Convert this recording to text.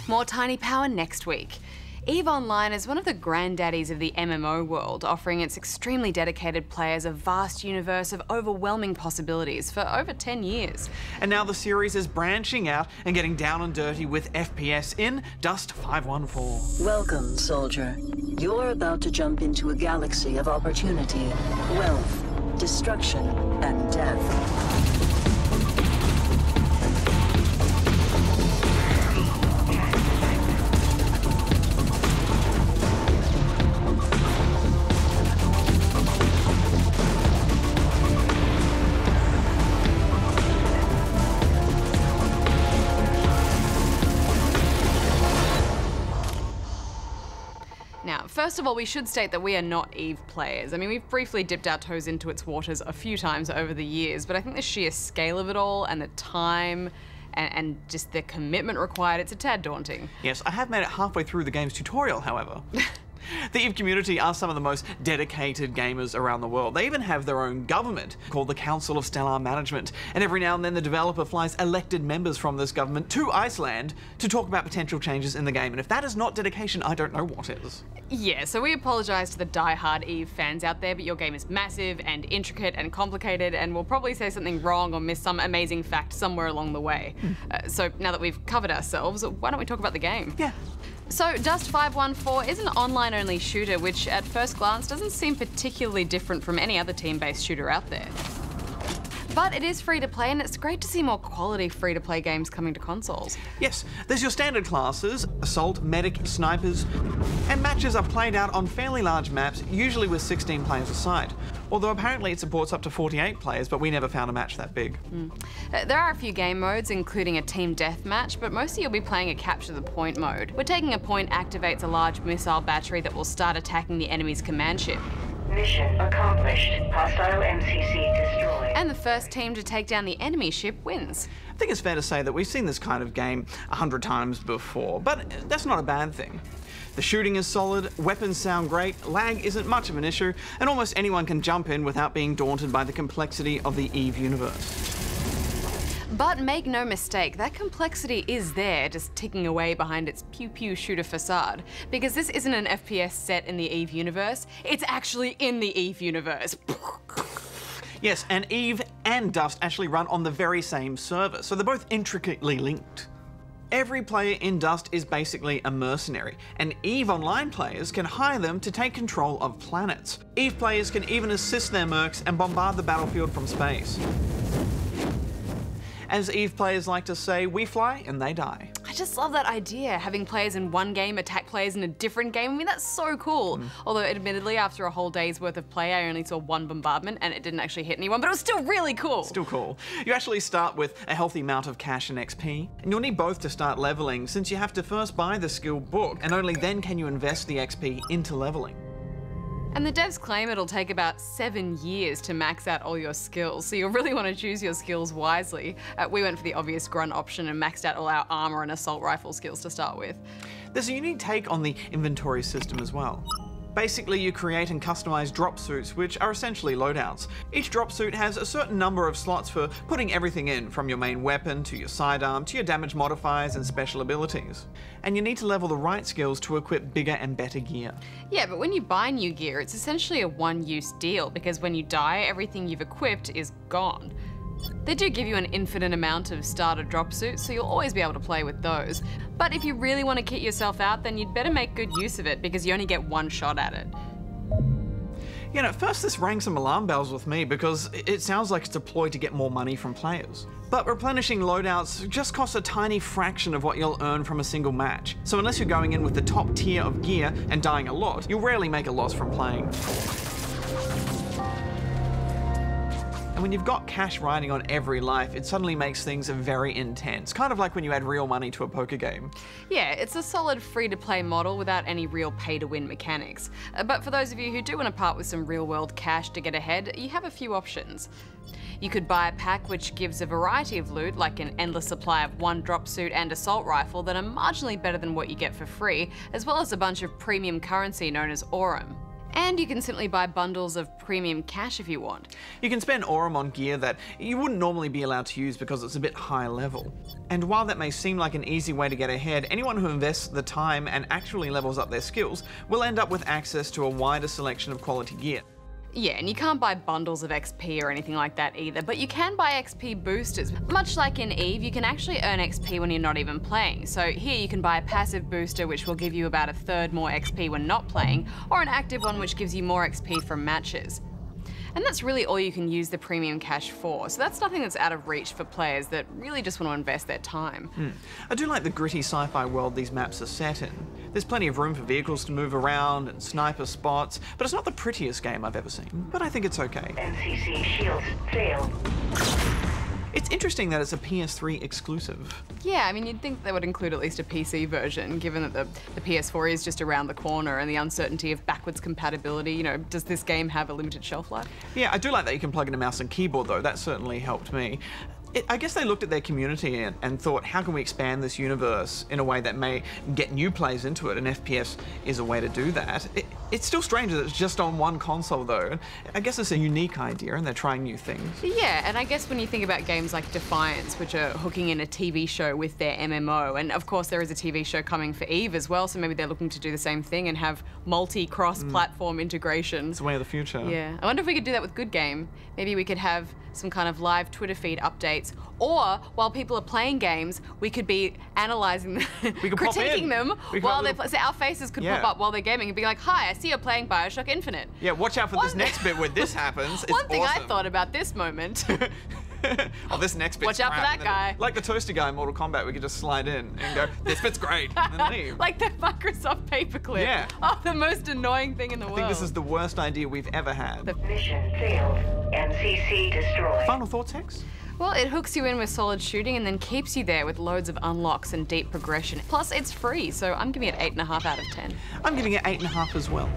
More Tiny Power next week. EVE Online is one of the granddaddies of the MMO world, offering its extremely dedicated players a vast universe of overwhelming possibilities for over 10 years. And now the series is branching out and getting down and dirty with FPS in Dust 514. Welcome, soldier. You're about to jump into a galaxy of opportunity, wealth, destruction, and death. Now, first of all, we should state that we are not EVE players. I mean, we've briefly dipped our toes into its waters a few times over the years, but I think the sheer scale of it all and the time and just the commitment required, it's a tad daunting. Yes, I have made it halfway through the game's tutorial, however. The EVE community are some of the most dedicated gamers around the world. They even have their own government called the Council of Stellar Management, and every now and then the developer flies elected members from this government to Iceland to talk about potential changes in the game, and if that is not dedication, I don't know what is. Yeah, so we apologise to the die-hard EVE fans out there, but your game is massive and intricate and complicated, and we'll probably say something wrong or miss some amazing fact somewhere along the way. So now that we've covered ourselves, why don't we talk about the game? Yeah. So Dust 514 is an online-only shooter which at first glance doesn't seem particularly different from any other team-based shooter out there. But it is free to play, and it's great to see more quality free-to-play games coming to consoles. Yes, there's your standard classes, assault, medic, snipers, and matches are played out on fairly large maps, usually with 16 players a side. Although apparently it supports up to 48 players, but we never found a match that big. There are a few game modes, including a team deathmatch, but mostly you'll be playing a capture the point mode, where taking a point activates a large missile battery that will start attacking the enemy's command ship. Mission accomplished. Hostile MCC destroyed. And the first team to take down the enemy ship wins. I think it's fair to say that we've seen this kind of game 100 times before, but that's not a bad thing. The shooting is solid, weapons sound great, lag isn't much of an issue, and almost anyone can jump in without being daunted by the complexity of the EVE universe. But make no mistake, that complexity is there, just ticking away behind its pew-pew shooter facade. Because this isn't an FPS set in the EVE universe, it's actually in the EVE universe. Yes, and EVE and Dust actually run on the very same server, so they're both intricately linked. Every player in Dust is basically a mercenary, and EVE Online players can hire them to take control of planets. EVE players can even assist their mercs and bombard the battlefield from space. As EVE players like to say, we fly and they die. I just love that idea, having players in one game attack players in a different game. I mean, that's so cool. Although admittedly, after a whole day's worth of play, I only saw one bombardment and it didn't actually hit anyone, but it was still really cool. Still cool. You actually start with a healthy amount of cash and XP, and you'll need both to start leveling, since you have to first buy the skill book, and only then can you invest the XP into leveling. And the devs claim it'll take about 7 years to max out all your skills, so you'll really want to choose your skills wisely. We went for the obvious grunt option and maxed out all our armor and assault rifle skills to start with. There's a unique take on the inventory system as well. Basically, you create and customize drop suits, which are essentially loadouts. Each drop suit has a certain number of slots for putting everything in, from your main weapon to your sidearm to your damage modifiers and special abilities. And you need to level the right skills to equip bigger and better gear. Yeah, but when you buy new gear, it's essentially a one-use deal, because when you die, everything you've equipped is gone. They do give you an infinite amount of starter drop suits, so you'll always be able to play with those. But if you really want to kit yourself out, then you'd better make good use of it, because you only get one shot at it. You know, at first this rang some alarm bells with me, because it sounds like it's a ploy to get more money from players. But replenishing loadouts just costs a tiny fraction of what you'll earn from a single match. So unless you're going in with the top tier of gear and dying a lot, you'll rarely make a loss from playing. And when you've got cash riding on every life, it suddenly makes things very intense. Kind of like when you add real money to a poker game. Yeah, it's a solid free-to-play model without any real pay-to-win mechanics. But for those of you who do want to part with some real-world cash to get ahead, you have a few options. You could buy a pack which gives a variety of loot, like an endless supply of one drop suit and assault rifle that are marginally better than what you get for free, as well as a bunch of premium currency known as Aurum. And you can simply buy bundles of premium cash if you want. You can spend Aurum on gear that you wouldn't normally be allowed to use because it's a bit high level. And while that may seem like an easy way to get ahead, anyone who invests the time and actually levels up their skills will end up with access to a wider selection of quality gear. Yeah, and you can't buy bundles of XP or anything like that either, but you can buy XP boosters. Much like in EVE, you can actually earn XP when you're not even playing. So here you can buy a passive booster which will give you about 1/3 more XP when not playing, or an active one which gives you more XP from matches. And that's really all you can use the premium cash for, so that's nothing that's out of reach for players that really just want to invest their time. I do like the gritty sci-fi world these maps are set in. There's plenty of room for vehicles to move around and sniper spots, but it's not the prettiest game I've ever seen. But I think it's okay. MCC shields failed. It's interesting that it's a PS3 exclusive. Yeah, I mean, you'd think they would include at least a PC version, given that the PS4 is just around the corner and the uncertainty of backwards compatibility. You know, does this game have a limited shelf life? Yeah, I do like that you can plug in a mouse and keyboard though. That certainly helped me. I guess they looked at their community and thought, how can we expand this universe in a way that may get new players into it, and FPS is a way to do that. It's still strange that it's just on one console though. I guess it's a unique idea and they're trying new things. Yeah, and I guess when you think about games like Defiance, which are hooking in a TV show with their MMO, and of course there is a TV show coming for EVE as well, so maybe they're looking to do the same thing and have multi-cross-platform integration. It's the way of the future. Yeah, I wonder if we could do that with Good Game. Maybe we could have some kind of live Twitter feed updates, or while people are playing games, we could be analysing them, We could pop in. critiquing them We could while have they're little- so our faces could Yeah. pop up while they're gaming and be like, "Hi, I see you're playing Bioshock Infinite." Yeah, watch out for this One- next bit where this happens. It's One thing I awesome. thought about this moment. Oh, this next bit's Watch out for crap. that And then, guy. like the toaster guy in Mortal Kombat, we could just slide in and go, this bit's great, and then leave. Like the Microsoft paperclip. Yeah. Oh, the most annoying thing in the I world. think this is the worst idea we've ever had. Mission failed. MCC destroyed. Final thoughts, Hex? Well, it hooks you in with solid shooting and then keeps you there with loads of unlocks and deep progression. Plus, it's free, so I'm giving it 8.5 out of 10. I'm giving it 8.5 as well.